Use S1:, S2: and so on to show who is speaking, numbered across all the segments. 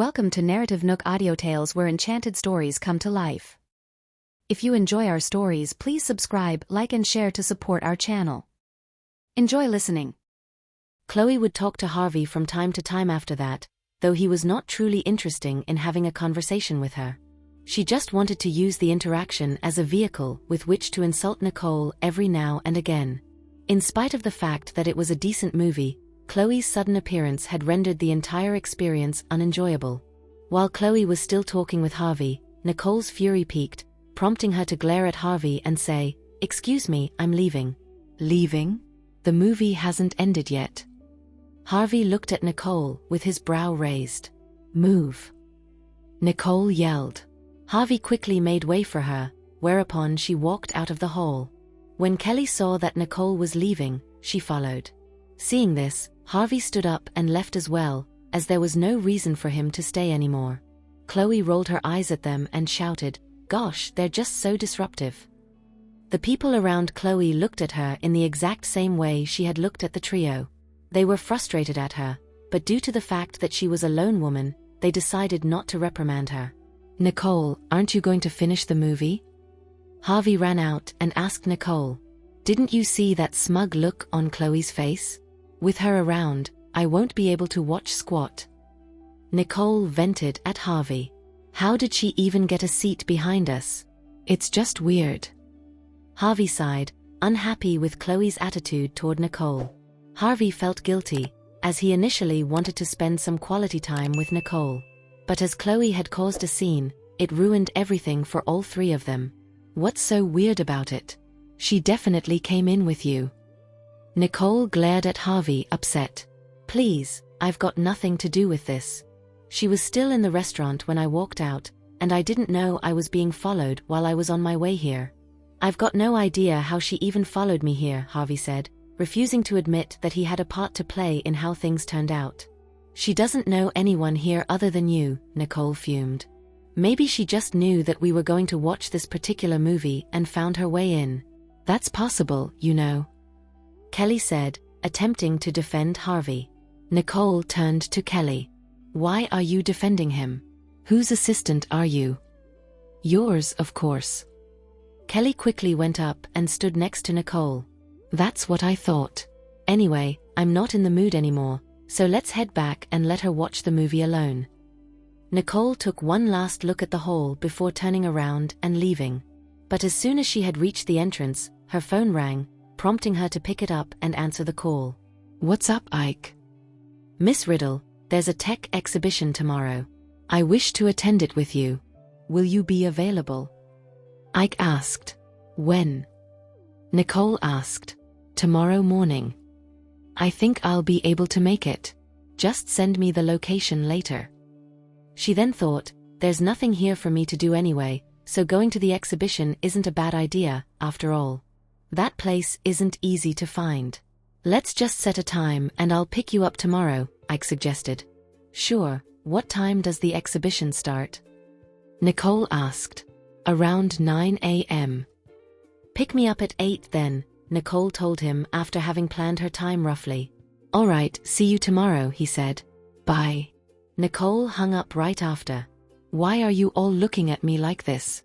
S1: Welcome to NarrativeNook audio tales where enchanted stories come to life. If you enjoy our stories, please subscribe, like and share to support our channel. Enjoy listening. Chloe would talk to Harvey from time to time after that, though he was not truly interested in having a conversation with her. She just wanted to use the interaction as a vehicle with which to insult Nicole every now and again. In spite of the fact that it was a decent movie, Chloe's sudden appearance had rendered the entire experience unenjoyable. While Chloe was still talking with Harvey, Nicole's fury peaked, prompting her to glare at Harvey and say, "Excuse me, I'm leaving." "Leaving? The movie hasn't ended yet." Harvey looked at Nicole with his brow raised. "Move!" Nicole yelled. Harvey quickly made way for her, whereupon she walked out of the hall. When Kelly saw that Nicole was leaving, she followed. Seeing this, Harvey stood up and left as well, as there was no reason for him to stay anymore. Chloe rolled her eyes at them and shouted, "Gosh, they're just so disruptive." The people around Chloe looked at her in the exact same way she had looked at the trio. They were frustrated at her, but due to the fact that she was a lone woman, they decided not to reprimand her. "Nicole, aren't you going to finish the movie?" Harvey ran out and asked Nicole. "Didn't you see that smug look on Chloe's face? With her around, I won't be able to watch squat." Nicole vented at Harvey. "How did she even get a seat behind us? It's just weird." Harvey sighed, unhappy with Chloe's attitude toward Nicole. Harvey felt guilty, as he initially wanted to spend some quality time with Nicole. But as Chloe had caused a scene, it ruined everything for all three of them. "What's so weird about it? She definitely came in with you." Nicole glared at Harvey, upset. "Please, I've got nothing to do with this. She was still in the restaurant when I walked out, and I didn't know I was being followed while I was on my way here." "I've got no idea how she even followed me here," Harvey said, refusing to admit that he had a part to play in how things turned out. "She doesn't know anyone here other than you," Nicole fumed. "Maybe she just knew that we were going to watch this particular movie and found her way in." "That's possible, you know," Kelly said, attempting to defend Harvey. Nicole turned to Kelly. "Why are you defending him? Whose assistant are you?" "Yours, of course." Kelly quickly went up and stood next to Nicole. "That's what I thought. Anyway, I'm not in the mood anymore, so let's head back and let her watch the movie alone." Nicole took one last look at the hall before turning around and leaving. But as soon as she had reached the entrance, her phone rang, prompting her to pick it up and answer the call. "What's up, Ike?" "Miss Riddle, there's a tech exhibition tomorrow. I wish to attend it with you. Will you be available?" Ike asked. "When?" Nicole asked. "Tomorrow morning. I think I'll be able to make it. Just send me the location later." She then thought, there's nothing here for me to do anyway, so going to the exhibition isn't a bad idea, after all. That place isn't easy to find. "Let's just set a time and I'll pick you up tomorrow," Ike suggested. "Sure, what time does the exhibition start?" Nicole asked. "Around 9 a.m. "Pick me up at 8 then," Nicole told him after having planned her time roughly. "All right, see you tomorrow," he said. "Bye." Nicole hung up right after. "Why are you all looking at me like this?"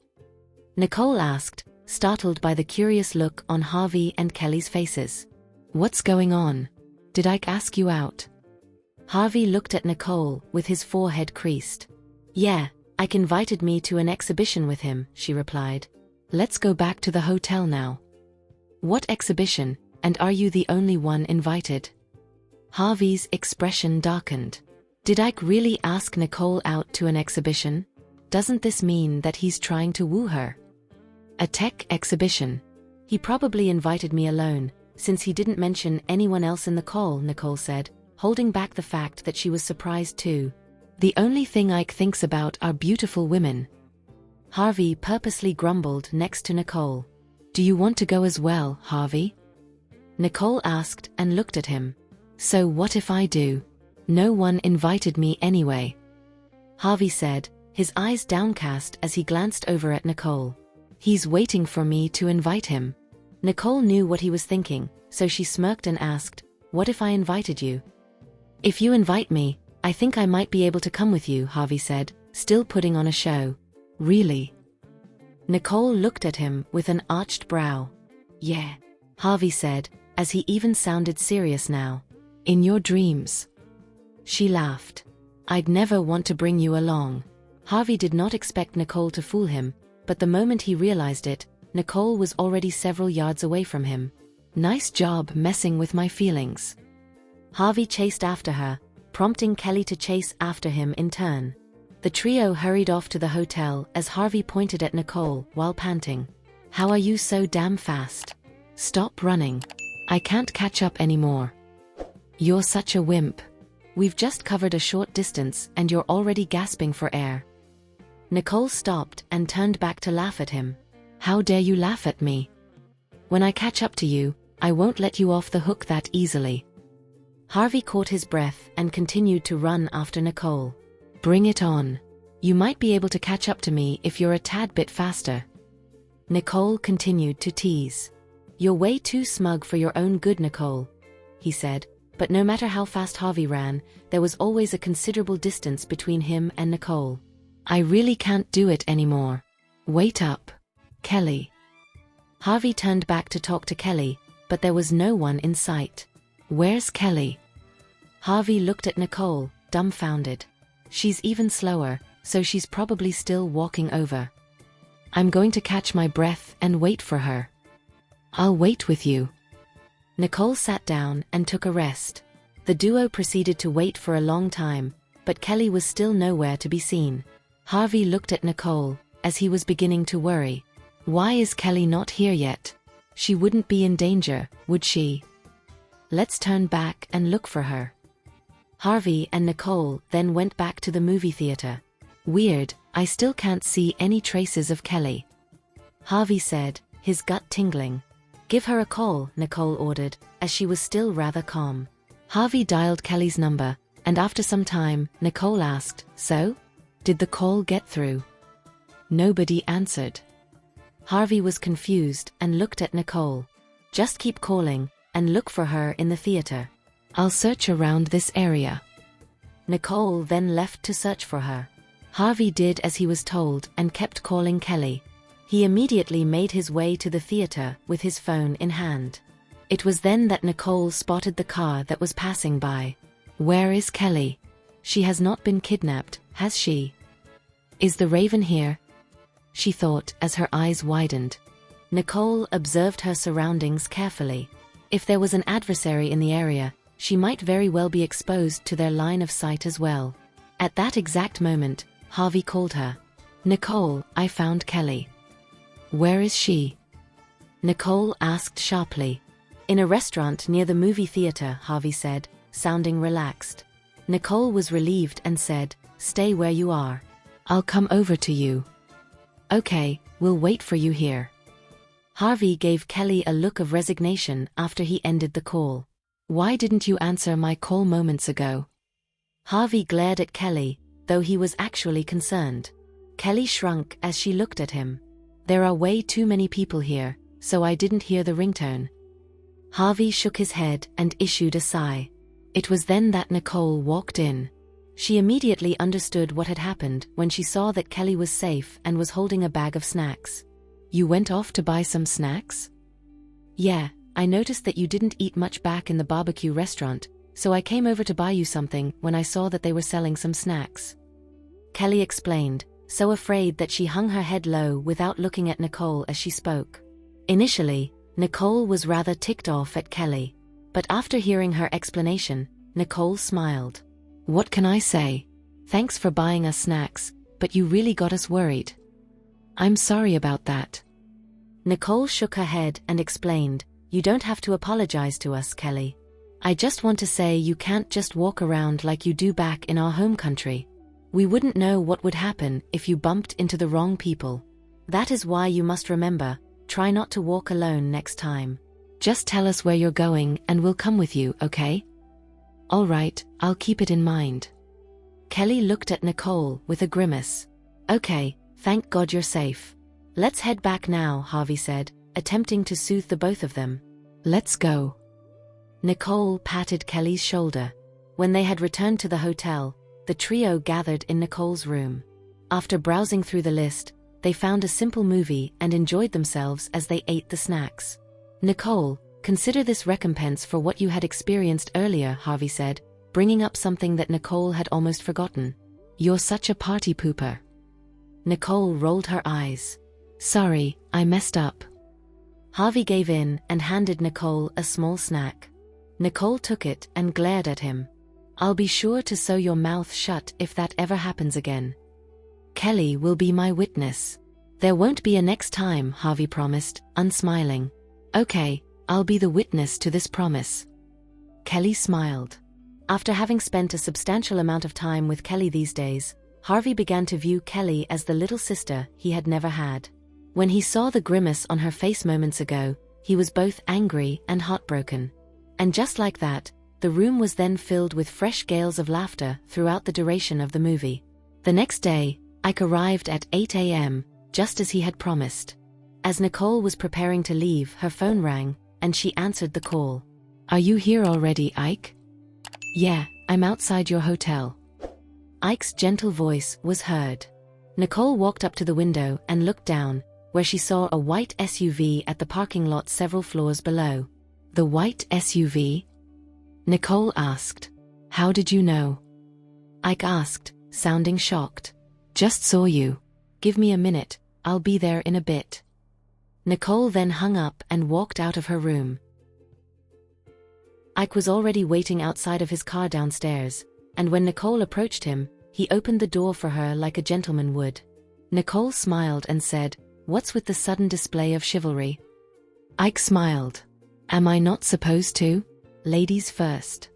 S1: Nicole asked, startled by the curious look on Harvey and Kelly's faces. "What's going on? Did Ike ask you out?" Harvey looked at Nicole with his forehead creased. "Yeah, Ike invited me to an exhibition with him," she replied. "Let's go back to the hotel now." "What exhibition, and are you the only one invited?" Harvey's expression darkened. Did Ike really ask Nicole out to an exhibition? Doesn't this mean that he's trying to woo her? "A tech exhibition. He probably invited me alone, since he didn't mention anyone else in the call," Nicole said, holding back the fact that she was surprised too. "The only thing Ike thinks about are beautiful women." Harvey purposely grumbled next to Nicole. "Do you want to go as well, Harvey?" Nicole asked and looked at him. "So what if I do? No one invited me anyway." Harvey said, his eyes downcast as he glanced over at Nicole. "He's waiting for me to invite him." Nicole knew what he was thinking, so she smirked and asked, "What if I invited you?" "If you invite me, I think I might be able to come with you, Harvey said, still putting on a show. Really? Nicole looked at him with an arched brow. Yeah, Harvey said, as he even sounded serious now. In your dreams. She laughed. I'd never want to bring you along. Harvey did not expect Nicole to fool him, but the moment he realized it, Nicole was already several yards away from him. Nice job messing with my feelings. Harvey chased after her, prompting Kelly to chase after him in turn. The trio hurried off to the hotel as Harvey pointed at Nicole while panting. How are you so damn fast? Stop running. I can't catch up anymore. You're such a wimp. We've just covered a short distance and you're already gasping for air. Nicole stopped and turned back to laugh at him. How dare you laugh at me? When I catch up to you, I won't let you off the hook that easily. Harvey caught his breath and continued to run after Nicole. Bring it on. You might be able to catch up to me if you're a tad bit faster. Nicole continued to tease. You're way too smug for your own good, Nicole, he said, but no matter how fast Harvey ran, there was always a considerable distance between him and Nicole. I really can't do it anymore. Wait up. Kelly. Harvey turned back to talk to Kelly, but there was no one in sight. Where's Kelly? Harvey looked at Nicole, dumbfounded. She's even slower, so she's probably still walking over. I'm going to catch my breath and wait for her. I'll wait with you. Nicole sat down and took a rest. The duo proceeded to wait for a long time, but Kelly was still nowhere to be seen. Harvey looked at Nicole, as he was beginning to worry. Why is Kelly not here yet? She wouldn't be in danger, would she? Let's turn back and look for her. Harvey and Nicole then went back to the movie theater. Weird, I still can't see any traces of Kelly. Harvey said, his gut tingling. Give her a call, Nicole ordered, as she was still rather calm. Harvey dialed Kelly's number, and after some time, Nicole asked, So? Did the call get through? Nobody answered. Harvey was confused and looked at Nicole. Just keep calling, and look for her in the theater. I'll search around this area. Nicole then left to search for her. Harvey did as he was told and kept calling Kelly. He immediately made his way to the theater with his phone in hand. It was then that Nicole spotted the car that was passing by. Where is Kelly? She has not been kidnapped, has she? Is the Raven here? She thought as her eyes widened. Nicole observed her surroundings carefully. If there was an adversary in the area, she might very well be exposed to their line of sight as well. At that exact moment, Harvey called her. Nicole, I found Kelly. Where is she? Nicole asked sharply. In a restaurant near the movie theater, Harvey said, sounding relaxed. Nicole was relieved and said, Stay where you are. I'll come over to you. Okay, we'll wait for you here. Harvey gave Kelly a look of resignation after he ended the call. Why didn't you answer my call moments ago? Harvey glared at Kelly, though he was actually concerned. Kelly shrunk as she looked at him. There are way too many people here, so I didn't hear the ringtone. Harvey shook his head and issued a sigh. It was then that Nicole walked in. She immediately understood what had happened when she saw that Kelly was safe and was holding a bag of snacks. You went off to buy some snacks? Yeah, I noticed that you didn't eat much back in the barbecue restaurant, so I came over to buy you something when I saw that they were selling some snacks. Kelly explained, so afraid that she hung her head low without looking at Nicole as she spoke. Initially, Nicole was rather ticked off at Kelly, but after hearing her explanation, Nicole smiled. What can I say? Thanks for buying us snacks, but you really got us worried. I'm sorry about that. Nicole shook her head and explained, You don't have to apologize to us, Kelly. I just want to say you can't just walk around like you do back in our home country. We wouldn't know what would happen if you bumped into the wrong people. That is why you must remember, try not to walk alone next time. Just tell us where you're going and we'll come with you, okay? All right, I'll keep it in mind. Kelly looked at Nicole with a grimace. Okay, thank God you're safe. Let's head back now, Harvey said, attempting to soothe the both of them. Let's go. Nicole patted Kelly's shoulder. When they had returned to the hotel, the trio gathered in Nicole's room. After browsing through the list, they found a simple movie and enjoyed themselves as they ate the snacks. "Nicole, consider this recompense for what you had experienced earlier," Harvey said, bringing up something that Nicole had almost forgotten. "You're such a party pooper." Nicole rolled her eyes. "Sorry, I messed up." Harvey gave in and handed Nicole a small snack. Nicole took it and glared at him. "I'll be sure to sew your mouth shut if that ever happens again." "Kelly will be my witness." "There won't be a next time," Harvey promised, unsmiling. "Okay, I'll be the witness to this promise." Kelly smiled. After having spent a substantial amount of time with Kelly these days, Harvey began to view Kelly as the little sister he had never had. When he saw the grimace on her face moments ago, he was both angry and heartbroken. And just like that, the room was then filled with fresh gales of laughter throughout the duration of the movie. The next day, Ike arrived at 8 a.m., just as he had promised. As Nicole was preparing to leave, her phone rang, and she answered the call. "Are you here already, Ike?" "Yeah, I'm outside your hotel." Ike's gentle voice was heard. Nicole walked up to the window and looked down, where she saw a white SUV at the parking lot several floors below. "The white SUV?" Nicole asked. "How did you know?" Ike asked, sounding shocked. "Just saw you. Give me a minute, I'll be there in a bit." Nicole then hung up and walked out of her room. Ike was already waiting outside of his car downstairs, and when Nicole approached him, he opened the door for her like a gentleman would. Nicole smiled and said, "What's with the sudden display of chivalry?" Ike smiled. "Am I not supposed to? Ladies first."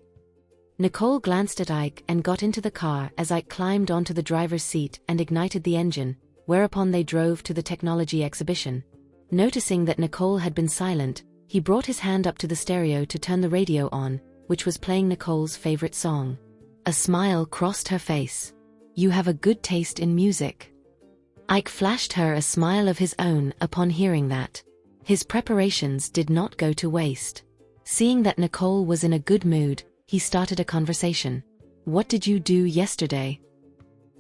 S1: Nicole glanced at Ike and got into the car as Ike climbed onto the driver's seat and ignited the engine, whereupon they drove to the technology exhibition. Noticing that Nicole had been silent, he brought his hand up to the stereo to turn the radio on, which was playing Nicole's favorite song. A smile crossed her face. "You have a good taste in music." Ike flashed her a smile of his own upon hearing that. His preparations did not go to waste. Seeing that Nicole was in a good mood, he started a conversation. "What did you do yesterday?"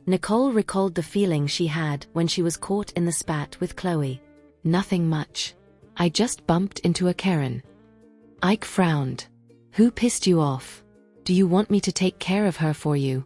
S1: Nicole recalled the feeling she had when she was caught in the spat with Chloe. "Nothing much. I just bumped into a Karen." Ike frowned. "Who pissed you off? Do you want me to take care of her for you?"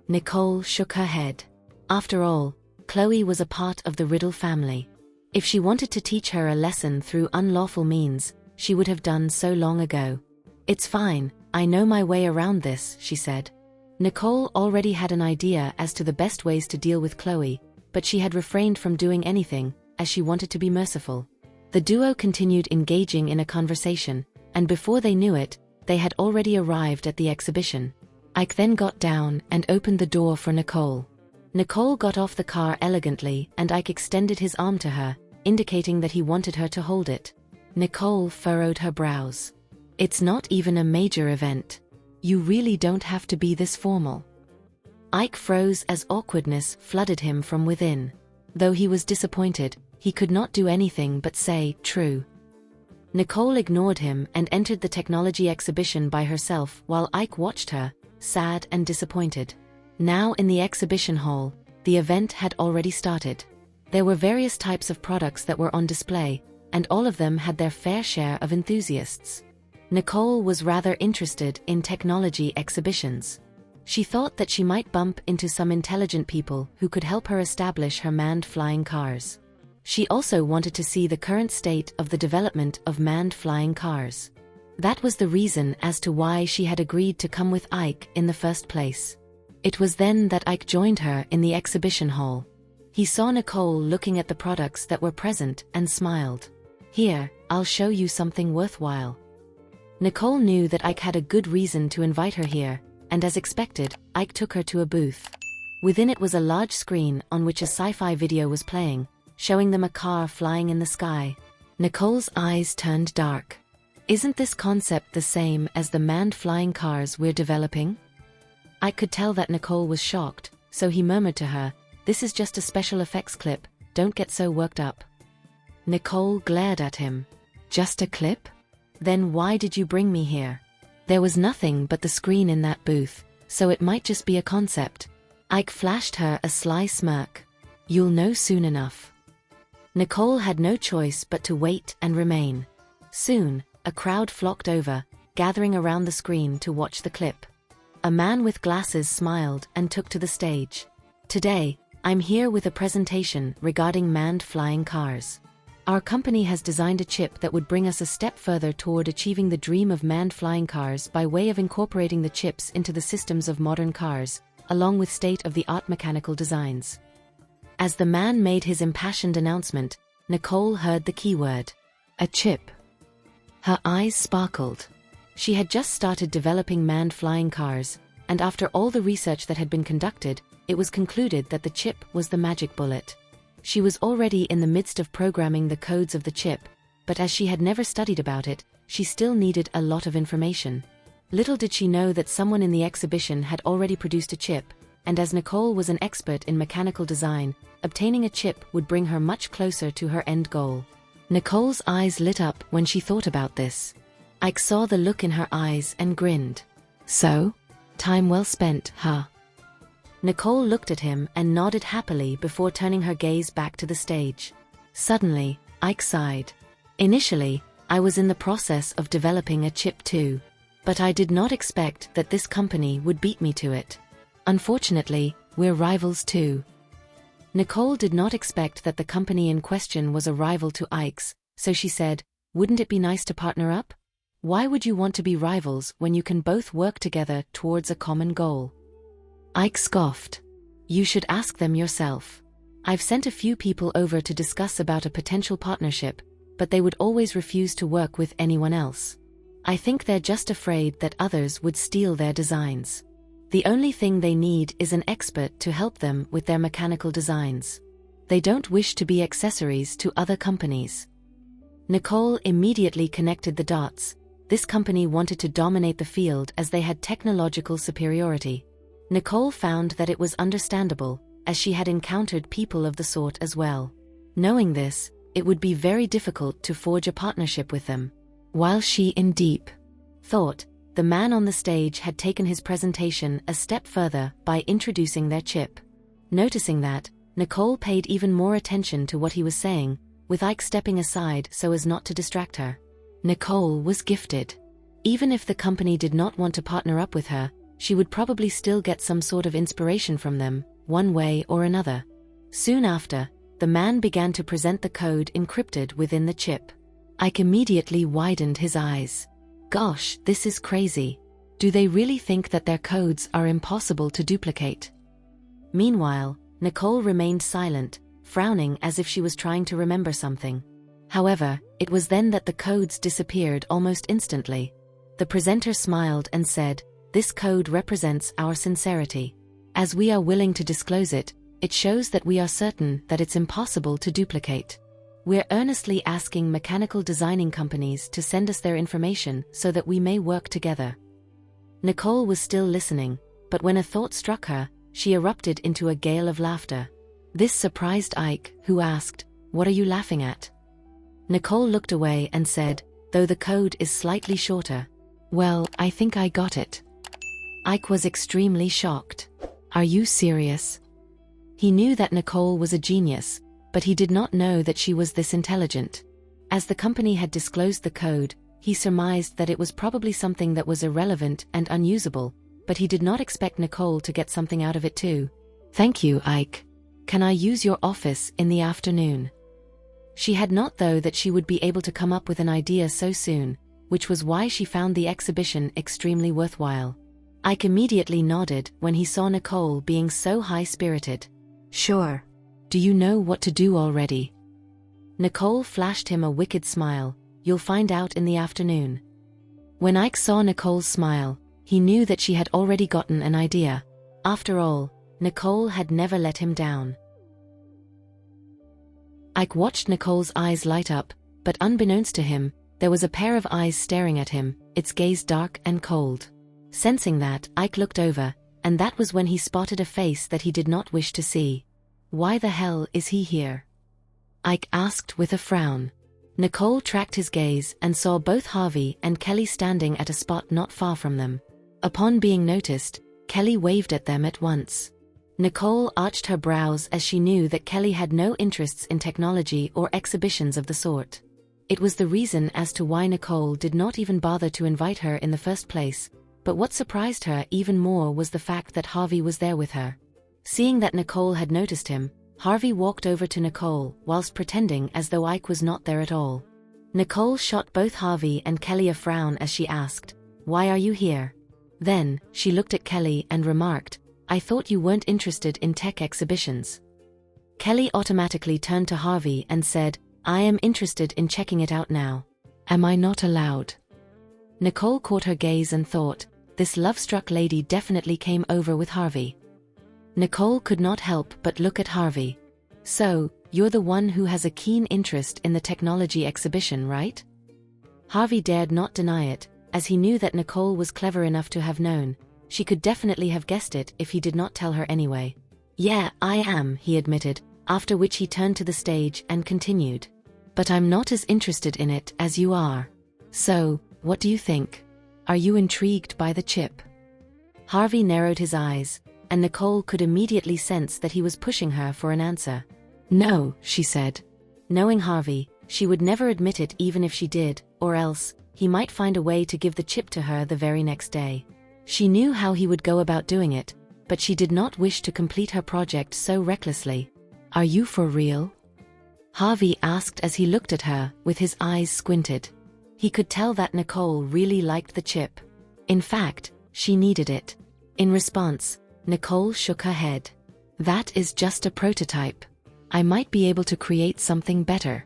S1: Nicole shook her head. After all, Chloe was a part of the Riddle family. If she wanted to teach her a lesson through unlawful means, she would have done so long ago. "It's fine, I know my way around this," she said. Nicole already had an idea as to the best ways to deal with Chloe, but she had refrained from doing anything, as she wanted to be merciful. The duo continued engaging in a conversation, and before they knew it, they had already arrived at the exhibition. Ike then got down and opened the door for Nicole. Nicole got off the car elegantly and Ike extended his arm to her, indicating that he wanted her to hold it. Nicole furrowed her brows. "It's not even a major event. You really don't have to be this formal." Ike froze as awkwardness flooded him from within. Though he was disappointed, he could not do anything but say, "True." Nicole ignored him and entered the technology exhibition by herself while Ike watched her, sad and disappointed. Now in the exhibition hall, the event had already started. There were various types of products that were on display, and all of them had their fair share of enthusiasts. Nicole was rather interested in technology exhibitions. She thought that she might bump into some intelligent people who could help her establish her manned flying cars. She also wanted to see the current state of the development of manned flying cars. That was the reason as to why she had agreed to come with Ike in the first place. It was then that Ike joined her in the exhibition hall. He saw Nicole looking at the products that were present and smiled. "Here, I'll show you something worthwhile." Nicole knew that Ike had a good reason to invite her here, and as expected, Ike took her to a booth. Within it was a large screen on which a sci-fi video was playing, showing them a car flying in the sky. Nicole's eyes turned dark. "Isn't this concept the same as the manned flying cars we're developing?" Ike could tell that Nicole was shocked, so he murmured to her, "This is just a special effects clip, don't get so worked up." Nicole glared at him. "Just a clip? Then why did you bring me here?" There was nothing but the screen in that booth, so it might just be a concept. Ike flashed her a sly smirk. You'll know soon enough. Nicole had no choice but to wait and remain. Soon, a crowd flocked over, gathering around the screen to watch the clip. A man with glasses smiled and took to the stage. Today, I'm here with a presentation regarding manned flying cars. Our company has designed a chip that would bring us a step further toward achieving the dream of manned flying cars by way of incorporating the chips into the systems of modern cars, along with state-of-the-art mechanical designs. As the man made his impassioned announcement, Nicole heard the keyword. A chip. Her eyes sparkled. She had just started developing manned flying cars, and after all the research that had been conducted, it was concluded that the chip was the magic bullet. She was already in the midst of programming the codes of the chip, but as she had never studied about it, she still needed a lot of information. Little did she know that someone in the exhibition had already produced a chip, and as Nicole was an expert in mechanical design, obtaining a chip would bring her much closer to her end goal. Nicole's eyes lit up when she thought about this. Ike saw the look in her eyes and grinned. So? Time well spent, huh? Nicole looked at him and nodded happily before turning her gaze back to the stage. Suddenly, Ike sighed. Initially, I was in the process of developing a chip too, but I did not expect that this company would beat me to it. Unfortunately, we're rivals too. Nicole did not expect that the company in question was a rival to Ike's, so she said, wouldn't it be nice to partner up? Why would you want to be rivals when you can both work together towards a common goal? Ike scoffed. You should ask them yourself. I've sent a few people over to discuss about a potential partnership, but they would always refuse to work with anyone else. I think they're just afraid that others would steal their designs. The only thing they need is an expert to help them with their mechanical designs. They don't wish to be accessories to other companies. Nicole immediately connected the dots. This company wanted to dominate the field as they had technological superiority. Nicole found that it was understandable, as she had encountered people of the sort as well. Knowing this, it would be very difficult to forge a partnership with them. While she in deep thought, the man on the stage had taken his presentation a step further by introducing their chip. Noticing that, Nicole paid even more attention to what he was saying, with Ike stepping aside so as not to distract her. Nicole was gifted. Even if the company did not want to partner up with her, she would probably still get some sort of inspiration from them, one way or another. Soon after, the man began to present the code encrypted within the chip. Ike immediately widened his eyes. Gosh, this is crazy. Do they really think that their codes are impossible to duplicate? Meanwhile, Nicole remained silent, frowning as if she was trying to remember something. However, it was then that the codes disappeared almost instantly. The presenter smiled and said, "This code represents our sincerity. As we are willing to disclose it, it shows that we are certain that it's impossible to duplicate. We're earnestly asking mechanical designing companies to send us their information so that we may work together." Nicole was still listening, but when a thought struck her, she erupted into a gale of laughter. This surprised Ike, who asked, "What are you laughing at?" Nicole looked away and said, "Though the code is slightly shorter. Well, I think I got it." Ike was extremely shocked. "Are you serious?" He knew that Nicole was a genius, but he did not know that she was this intelligent. As the company had disclosed the code, he surmised that it was probably something that was irrelevant and unusable, but he did not expect Nicole to get something out of it too. "Thank you, Ike. Can I use your office in the afternoon?" She had not thought that she would be able to come up with an idea so soon, which was why she found the exhibition extremely worthwhile. Ike immediately nodded when he saw Nicole being so high-spirited. "Sure. Do you know what to do already?" Nicole flashed him a wicked smile. "You'll find out in the afternoon." When Ike saw Nicole's smile, he knew that she had already gotten an idea. After all, Nicole had never let him down. Ike watched Nicole's eyes light up, but unbeknownst to him, there was a pair of eyes staring at him, its gaze dark and cold. Sensing that, Ike looked over, and that was when he spotted a face that he did not wish to see. "Why the hell is he here?" Ike asked with a frown. Nicole tracked his gaze and saw both Harvey and Kelly standing at a spot not far from them. Upon being noticed, Kelly waved at them at once. Nicole arched her brows as she knew that Kelly had no interests in technology or exhibitions of the sort. It was the reason as to why Nicole did not even bother to invite her in the first place, but what surprised her even more was the fact that Harvey was there with her. Seeing that Nicole had noticed him, Harvey walked over to Nicole whilst pretending as though Ike was not there at all. Nicole shot both Harvey and Kelly a frown as she asked, "Why are you here?" Then, she looked at Kelly and remarked, "I thought you weren't interested in tech exhibitions." Kelly automatically turned to Harvey and said, "I am interested in checking it out now. Am I not allowed?" Nicole caught her gaze and thought, this love-struck lady definitely came over with Harvey. Nicole could not help but look at Harvey. "So, you're the one who has a keen interest in the technology exhibition, right?" Harvey dared not deny it, as he knew that Nicole was clever enough to have known. She could definitely have guessed it if he did not tell her anyway. "Yeah, I am," he admitted, after which he turned to the stage and continued. "But I'm not as interested in it as you are. So, what do you think? Are you intrigued by the chip?" Harvey narrowed his eyes, and Nicole could immediately sense that he was pushing her for an answer. "No," she said. Knowing Harvey, she would never admit it even if she did, or else, he might find a way to give the chip to her the very next day. She knew how he would go about doing it, but she did not wish to complete her project so recklessly. "Are you for real?" Harvey asked as he looked at her, with his eyes squinted. He could tell that Nicole really liked the chip. In fact, she needed it. In response, Nicole shook her head. "That is just a prototype. I might be able to create something better."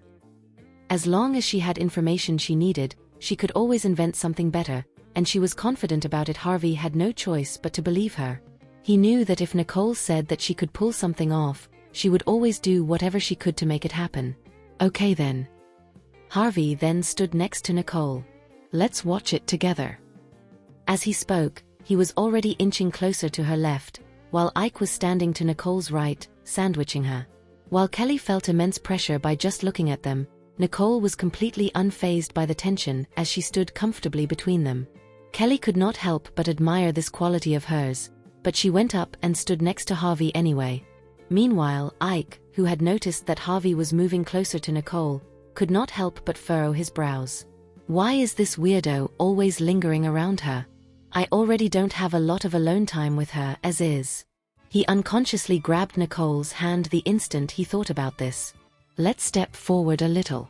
S1: As long as she had information she needed, she could always invent something better, and she was confident about it. Harvey had no choice but to believe her. He knew that if Nicole said that she could pull something off, she would always do whatever she could to make it happen. "Okay then." Harvey then stood next to Nicole. "Let's watch it together." As he spoke, he was already inching closer to her left, while Ike was standing to Nicole's right, sandwiching her. While Kelly felt immense pressure by just looking at them, Nicole was completely unfazed by the tension as she stood comfortably between them. Kelly could not help but admire this quality of hers, but she went up and stood next to Harvey anyway. Meanwhile, Ike, who had noticed that Harvey was moving closer to Nicole, could not help but furrow his brows. Why is this weirdo always lingering around her? I already don't have a lot of alone time with her as is. He unconsciously grabbed Nicole's hand the instant he thought about this. "Let's step forward a little."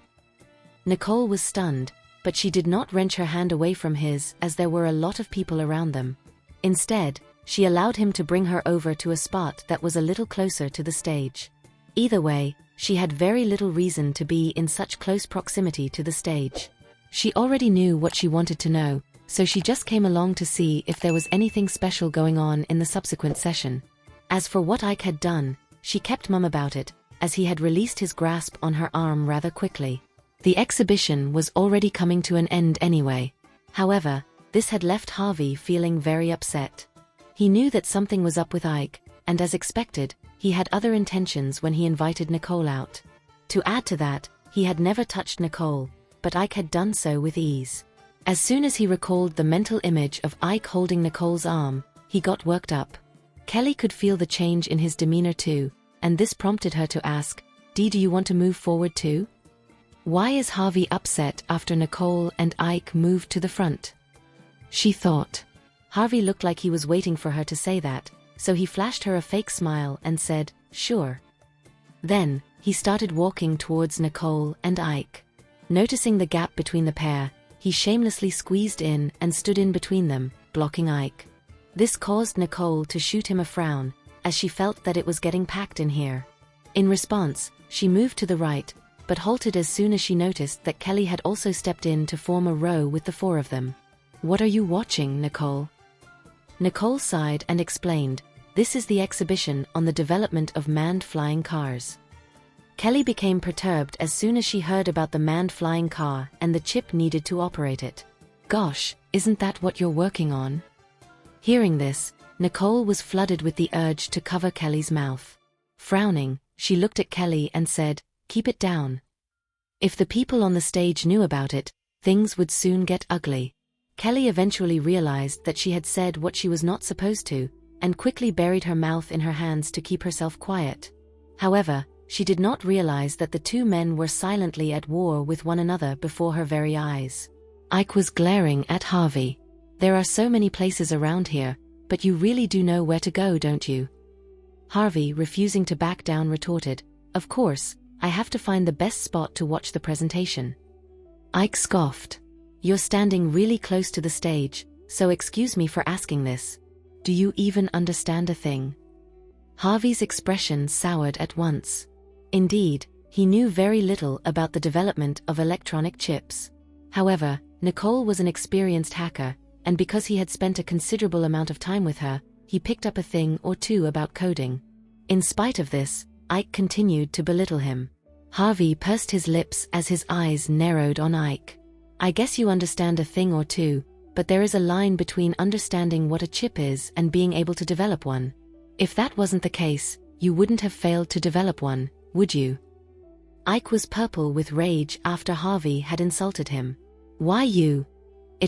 S1: Nicole was stunned, but she did not wrench her hand away from his as there were a lot of people around them. Instead, she allowed him to bring her over to a spot that was a little closer to the stage. Either way, she had very little reason to be in such close proximity to the stage. She already knew what she wanted to know, so she just came along to see if there was anything special going on in the subsequent session. As for what Ike had done, she kept mum about it, as he had released his grasp on her arm rather quickly. The exhibition was already coming to an end anyway. However, this had left Harvey feeling very upset. He knew that something was up with Ike, and as expected, he had other intentions when he invited Nicole out. To add to that, he had never touched Nicole, but Ike had done so with ease. As soon as he recalled the mental image of Ike holding Nicole's arm, he got worked up. Kelly could feel the change in his demeanor too, and this prompted her to ask, "Dee, do you want to move forward too?" Why is Harvey upset after Nicole and Ike moved to the front? She thought. Harvey looked like he was waiting for her to say that, so he flashed her a fake smile and said, "Sure." Then, he started walking towards Nicole and Ike. Noticing the gap between the pair, he shamelessly squeezed in and stood in between them, blocking Ike. This caused Nicole to shoot him a frown, as she felt that it was getting packed in here. In response, she moved to the right, but halted as soon as she noticed that Kelly had also stepped in to form a row with the four of them. "What are you watching, Nicole?" Nicole sighed and explained, "This is the exhibition on the development of manned flying cars." Kelly became perturbed as soon as she heard about the manned flying car and the chip needed to operate it. "Gosh, isn't that what you're working on?" Hearing this, Nicole was flooded with the urge to cover Kelly's mouth. Frowning, she looked at Kelly and said, "Keep it down. If the people on the stage knew about it, things would soon get ugly." Kelly eventually realized that she had said what she was not supposed to, and quickly buried her mouth in her hands to keep herself quiet. However, she did not realize that the two men were silently at war with one another before her very eyes. Ike was glaring at Harvey. "There are so many places around here, but you really do know where to go, don't you?" Harvey, refusing to back down, retorted, "Of course, I have to find the best spot to watch the presentation." Ike scoffed. "You're standing really close to the stage, so excuse me for asking this. Do you even understand a thing?" Harvey's expression soured at once. Indeed, he knew very little about the development of electronic chips. However, Nicole was an experienced hacker, and because he had spent a considerable amount of time with her, he picked up a thing or two about coding. In spite of this, Ike continued to belittle him. Harvey pursed his lips as his eyes narrowed on Ike. "I guess you understand a thing or two, but there is a line between understanding what a chip is and being able to develop one. If that wasn't the case, you wouldn't have failed to develop one, would you?" Ike was purple with rage after Harvey had insulted him. "Why you?"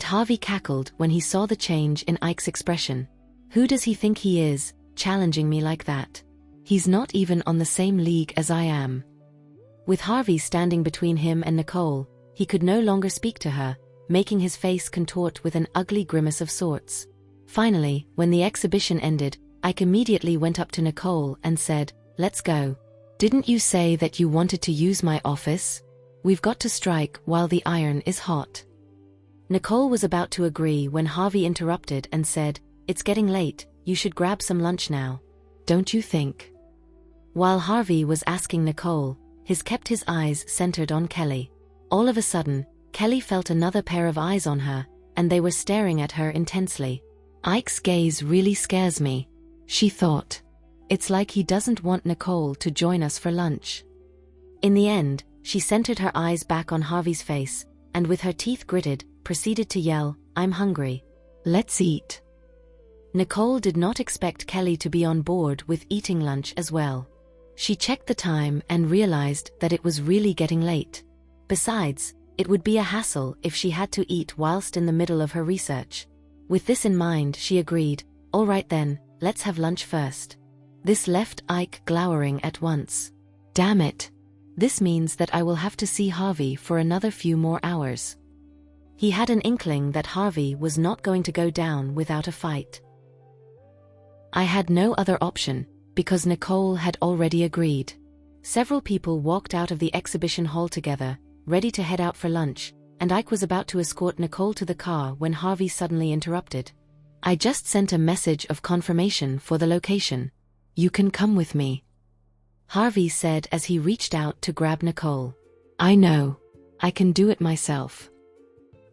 S1: Harvey cackled when he saw the change in Ike's expression. "Who does he think he is, challenging me like that? He's not even on the same league as I am." With Harvey standing between him and Nicole, he could no longer speak to her, making his face contort with an ugly grimace of sorts. Finally, when the exhibition ended, Ike immediately went up to Nicole and said, "Let's go. Didn't you say that you wanted to use my office? We've got to strike while the iron is hot." Nicole was about to agree when Harvey interrupted and said, "It's getting late, you should grab some lunch now. Don't you think?" While Harvey was asking Nicole, he kept his eyes centered on Kelly. All of a sudden, Kelly felt another pair of eyes on her, and they were staring at her intensely. "Ike's gaze really scares me," she thought. "It's like he doesn't want Nicole to join us for lunch." In the end, she centered her eyes back on Harvey's face, and with her teeth gritted, proceeded to yell, "I'm hungry. Let's eat." Nicole did not expect Kelly to be on board with eating lunch as well. She checked the time and realized that it was really getting late. Besides, it would be a hassle if she had to eat whilst in the middle of her research. With this in mind, she agreed, "All right then, let's have lunch first." This left Ike glowering at once. "Damn it. This means that I will have to see Harvey for another few more hours." He had an inkling that Harvey was not going to go down without a fight. I had no other option, because Nicole had already agreed. Several people walked out of the exhibition hall together, ready to head out for lunch, and Ike was about to escort Nicole to the car when Harvey suddenly interrupted. "I just sent a message of confirmation for the location. You can come with me," Harvey said as he reached out to grab Nicole. "I know. I can do it myself."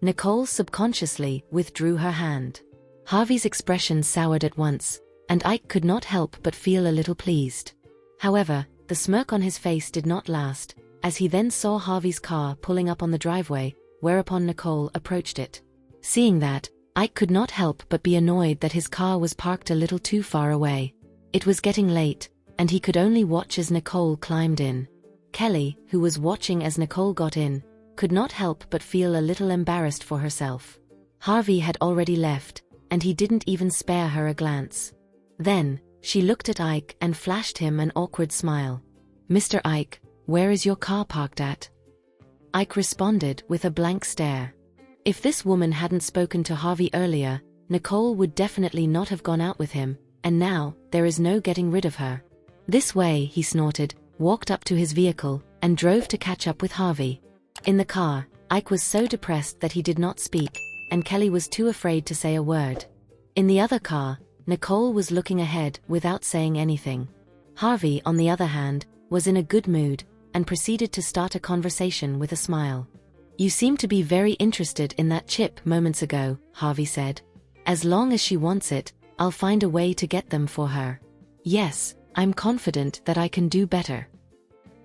S1: Nicole subconsciously withdrew her hand. Harvey's expression soured at once, and Ike could not help but feel a little pleased. However, the smirk on his face did not last, as he then saw Harvey's car pulling up on the driveway, whereupon Nicole approached it. Seeing that, Ike could not help but be annoyed that his car was parked a little too far away. It was getting late, and he could only watch as Nicole climbed in. Kelly, who was watching as Nicole got in, could not help but feel a little embarrassed for herself. Harvey had already left, and he didn't even spare her a glance. Then, she looked at Ike and flashed him an awkward smile. "Mr. Ike, where is your car parked at?" Ike responded with a blank stare. If this woman hadn't spoken to Harvey earlier, Nicole would definitely not have gone out with him, and now, there is no getting rid of her. "This way," he snorted, walked up to his vehicle, and drove to catch up with Harvey. In the car, Ike was so depressed that he did not speak, and Kelly was too afraid to say a word. In the other car, Nicole was looking ahead without saying anything. Harvey, on the other hand, was in a good mood, and proceeded to start a conversation with a smile. "You seem to be very interested in that chip moments ago," Harvey said. "As long as she wants it, I'll find a way to get them for her." "Yes, I'm confident that I can do better,"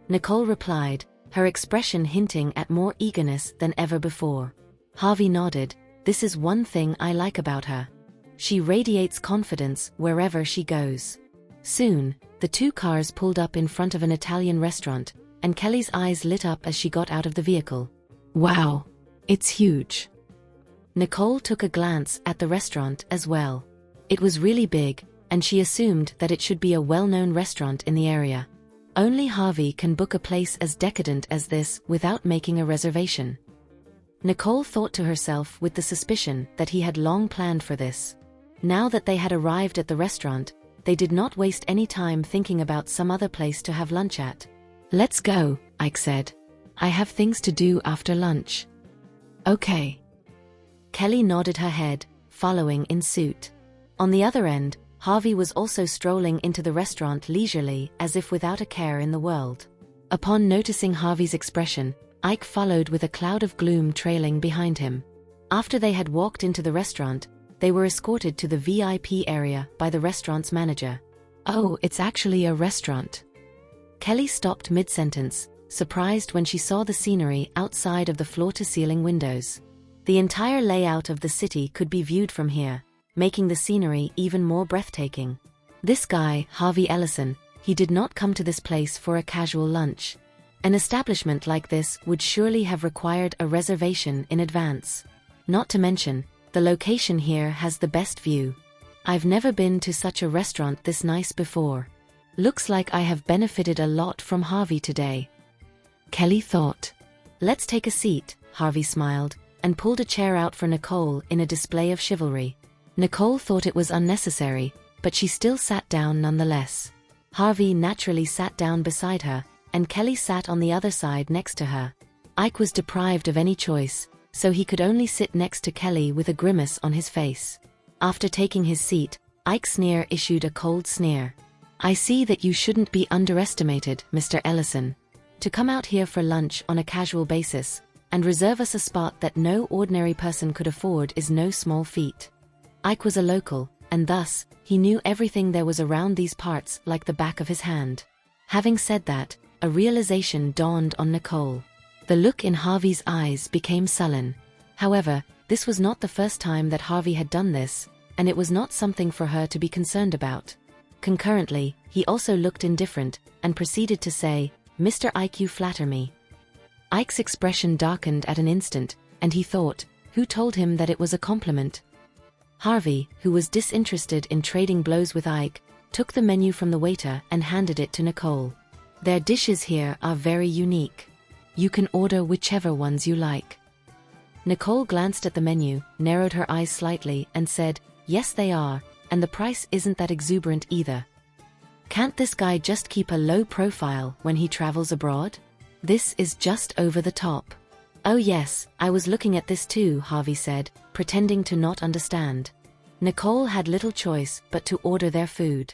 S1: Nicole replied, her expression hinting at more eagerness than ever before. Harvey nodded. "This is one thing I like about her. She radiates confidence wherever she goes." Soon, the two cars pulled up in front of an Italian restaurant, and Kelly's eyes lit up as she got out of the vehicle. "Wow, it's huge." Nicole took a glance at the restaurant as well. It was really big, and she assumed that it should be a well-known restaurant in the area. Only Harvey can book a place as decadent as this without making a reservation. Nicole thought to herself with the suspicion that he had long planned for this. Now that they had arrived at the restaurant, they did not waste any time thinking about some other place to have lunch at. "Let's go," Ike said. "I have things to do after lunch." "Okay." Kelly nodded her head, following in suit. On the other end, Harvey was also strolling into the restaurant leisurely, as if without a care in the world. Upon noticing Harvey's expression, Ike followed with a cloud of gloom trailing behind him. After they had walked into the restaurant, they were escorted to the VIP area by the restaurant's manager. "Oh, it's actually a restaurant." Kelly stopped mid-sentence, surprised when she saw the scenery outside of the floor-to-ceiling windows. The entire layout of the city could be viewed from here, making the scenery even more breathtaking. This guy, Harvey Ellison, he did not come to this place for a casual lunch. An establishment like this would surely have required a reservation in advance. Not to mention, the location here has the best view. I've never been to such a restaurant this nice before. Looks like I have benefited a lot from Harvey today. Kelly thought. "Let's take a seat," Harvey smiled, and pulled a chair out for Nicole in a display of chivalry. Nicole thought it was unnecessary, but she still sat down nonetheless. Harvey naturally sat down beside her, and Kelly sat on the other side next to her. Ike was deprived of any choice, so he could only sit next to Kelly with a grimace on his face. After taking his seat, Ike Sneer issued a cold sneer. "I see that you shouldn't be underestimated, Mr. Ellison. To come out here for lunch on a casual basis, and reserve us a spot that no ordinary person could afford is no small feat." Ike was a local, and thus, he knew everything there was around these parts like the back of his hand. Having said that, a realization dawned on Nicole. The look in Harvey's eyes became sullen. However, this was not the first time that Harvey had done this, and it was not something for her to be concerned about. Concurrently, he also looked indifferent, and proceeded to say, "Mr. Ike, you flatter me." Ike's expression darkened at an instant, and he thought, who told him that it was a compliment? Harvey, who was disinterested in trading blows with Ike, took the menu from the waiter and handed it to Nicole. "Their dishes here are very unique. You can order whichever ones you like." Nicole glanced at the menu, narrowed her eyes slightly, and said, "Yes, they are, and the price isn't that exuberant either. Can't this guy just keep a low profile when he travels abroad? This is just over the top." "Oh yes, I was looking at this too," Harvey said, pretending to not understand. Nicole had little choice but to order their food.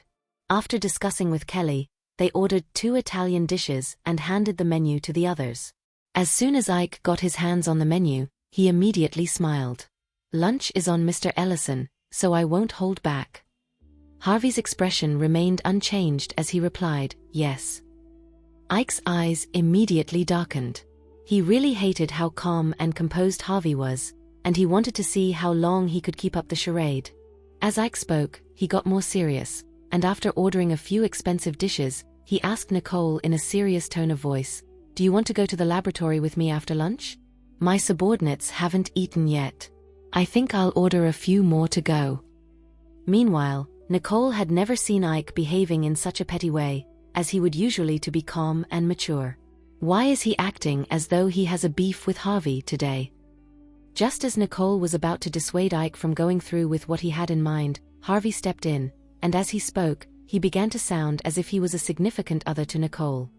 S1: After discussing with Kelly, they ordered 2 Italian dishes and handed the menu to the others. As soon as Ike got his hands on the menu, he immediately smiled. "Lunch is on, Mr. Ellison, so I won't hold back." Harvey's expression remained unchanged as he replied, "Yes." Ike's eyes immediately darkened. He really hated how calm and composed Harvey was, and he wanted to see how long he could keep up the charade. As Ike spoke, he got more serious, and after ordering a few expensive dishes, he asked Nicole in a serious tone of voice, "Do you want to go to the laboratory with me after lunch? My subordinates haven't eaten yet. I think I'll order a few more to go." Meanwhile, Nicole had never seen Ike behaving in such a petty way, as he would usually to be calm and mature. Why is he acting as though he has a beef with Harvey today? Just as Nicole was about to dissuade Ike from going through with what he had in mind, Harvey stepped in, and as he spoke, he began to sound as if he was a significant other to Nicole.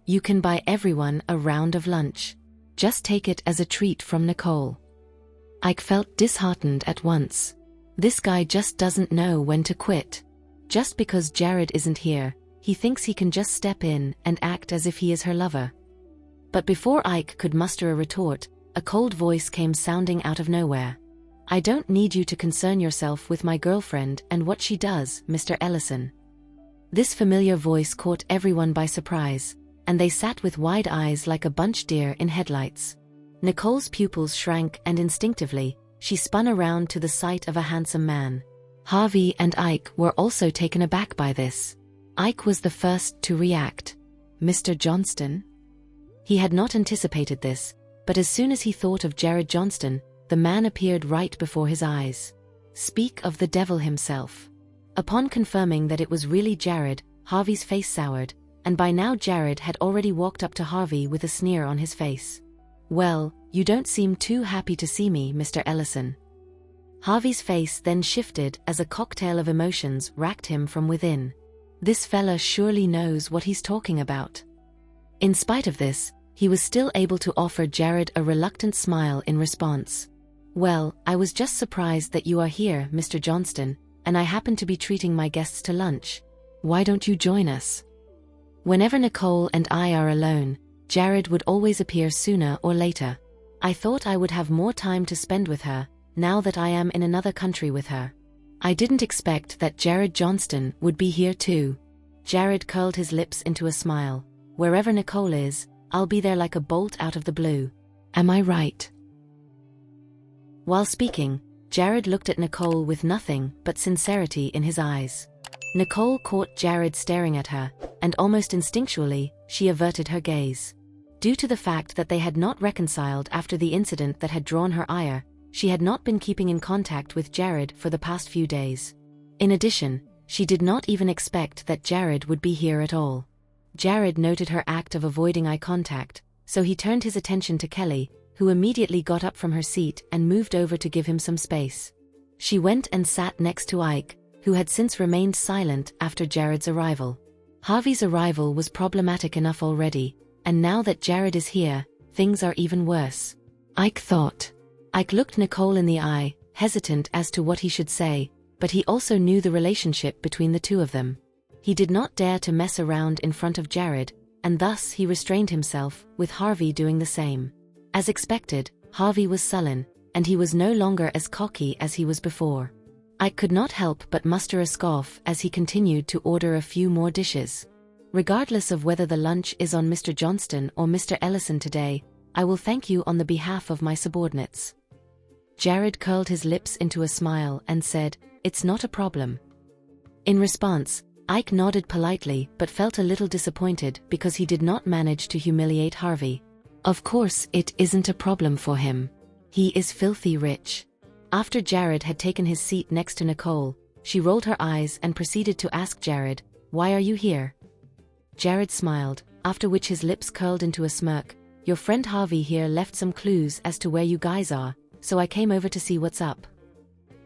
S1: "You can buy everyone a round of lunch. Just take it as a treat from Nicole." Ike felt disheartened at once. This guy just doesn't know when to quit. Just because Jared isn't here, he thinks he can just step in and act as if he is her lover. But before Ike could muster a retort, a cold voice came sounding out of nowhere. "I don't need you to concern yourself with my girlfriend and what she does, Mr. Ellison." This familiar voice caught everyone by surprise, and they sat with wide eyes like a bunched deer in headlights. Nicole's pupils shrank, and instinctively, she spun around to the sight of a handsome man. Harvey and Ike were also taken aback by this. Ike was the first to react. "Mr. Johnston?" He had not anticipated this, but as soon as he thought of Jared Johnston, the man appeared right before his eyes. Speak of the devil himself. Upon confirming that it was really Jared, Harvey's face soured, and by now Jared had already walked up to Harvey with a sneer on his face. "Well, you don't seem too happy to see me, Mr. Ellison." Harvey's face then shifted as a cocktail of emotions racked him from within. This fella surely knows what he's talking about. In spite of this, he was still able to offer Jared a reluctant smile in response. "Well, I was just surprised that you are here, Mr. Johnston, and I happen to be treating my guests to lunch. Why don't you join us?" Whenever Nicole and I are alone, Jared would always appear sooner or later. I thought I would have more time to spend with her, now that I am in another country with her. I didn't expect that Jared Johnston would be here too. Jared curled his lips into a smile. "Wherever Nicole is, I'll be there like a bolt out of the blue. Am I right?" While speaking, Jared looked at Nicole with nothing but sincerity in his eyes. Nicole caught Jared staring at her, and almost instinctually, she averted her gaze. Due to the fact that they had not reconciled after the incident that had drawn her ire, she had not been keeping in contact with Jared for the past few days. In addition, she did not even expect that Jared would be here at all. Jared noted her act of avoiding eye contact, so he turned his attention to Kelly, who immediately got up from her seat and moved over to give him some space. She went and sat next to Ike, who had since remained silent after Jared's arrival. Harvey's arrival was problematic enough already, and now that Jared is here, things are even worse, Ike thought. Ike looked Nicole in the eye, hesitant as to what he should say, but he also knew the relationship between the two of them. He did not dare to mess around in front of Jared, and thus he restrained himself, with Harvey doing the same. As expected, Harvey was sullen, and he was no longer as cocky as he was before. Ike could not help but muster a scoff as he continued to order a few more dishes. "Regardless of whether the lunch is on Mr. Johnston or Mr. Ellison today, I will thank you on the behalf of my subordinates." Jared curled his lips into a smile and said, "It's not a problem." In response, Ike nodded politely but felt a little disappointed because he did not manage to humiliate Harvey. Of course it isn't a problem for him. He is filthy rich. After Jared had taken his seat next to Nicole, she rolled her eyes and proceeded to ask Jared, "Why are you here?" Jared smiled, after which his lips curled into a smirk. "Your friend Harvey here left some clues as to where you guys are, so I came over to see what's up."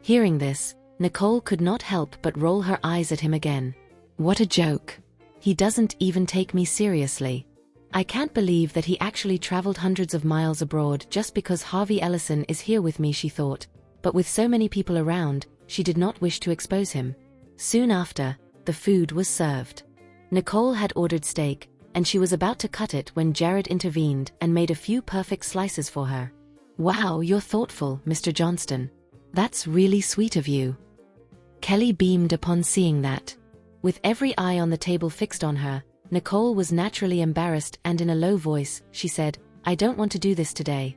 S1: Hearing this, Nicole could not help but roll her eyes at him again. What a joke. He doesn't even take me seriously. I can't believe that he actually traveled hundreds of miles abroad just because Harvey Ellison is here with me, she thought, but with so many people around, she did not wish to expose him. Soon after, the food was served. Nicole had ordered steak, and she was about to cut it when Jared intervened and made a few perfect slices for her. "Wow, you're thoughtful, Mr. Johnston. That's really sweet of you." Kelly beamed upon seeing that. With every eye on the table fixed on her, Nicole was naturally embarrassed and in a low voice, she said, "I don't want to do this today."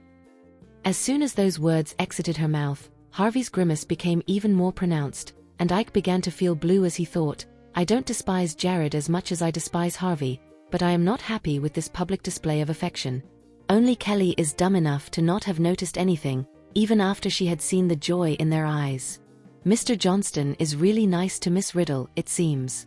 S1: As soon as those words exited her mouth, Harvey's grimace became even more pronounced, and Ike began to feel blue as he thought, "I don't despise Jared as much as I despise Harvey, but I am not happy with this public display of affection." Only Kelly is dumb enough to not have noticed anything, even after she had seen the joy in their eyes. Mr. Johnston is really nice to Miss Riddle, it seems.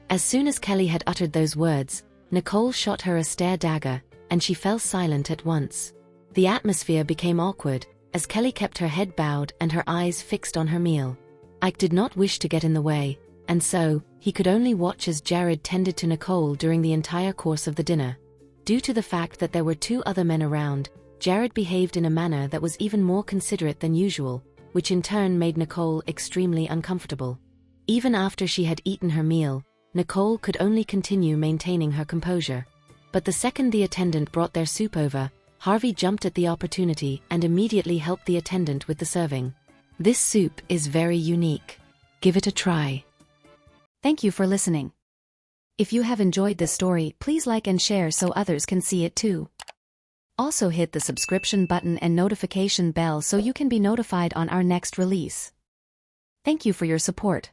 S1: As soon as Kelly had uttered those words, Nicole shot her a stare dagger, and she fell silent at once. The atmosphere became awkward, as Kelly kept her head bowed and her eyes fixed on her meal. Ike did not wish to get in the way, and so, he could only watch as Jared tended to Nicole during the entire course of the dinner. Due to the fact that there were two other men around, Jared behaved in a manner that was even more considerate than usual, which in turn made Nicole extremely uncomfortable. Even after she had eaten her meal, Nicole could only continue maintaining her composure. But the second the attendant brought their soup over, Harvey jumped at the opportunity and immediately helped the attendant with the serving. "This soup is very unique. Give it a try." Thank you for listening. If you have enjoyed this story, please like and share so others can see it too. Also hit the subscription button and notification bell so you can be notified on our next release. Thank you for your support.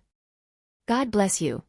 S1: God bless you.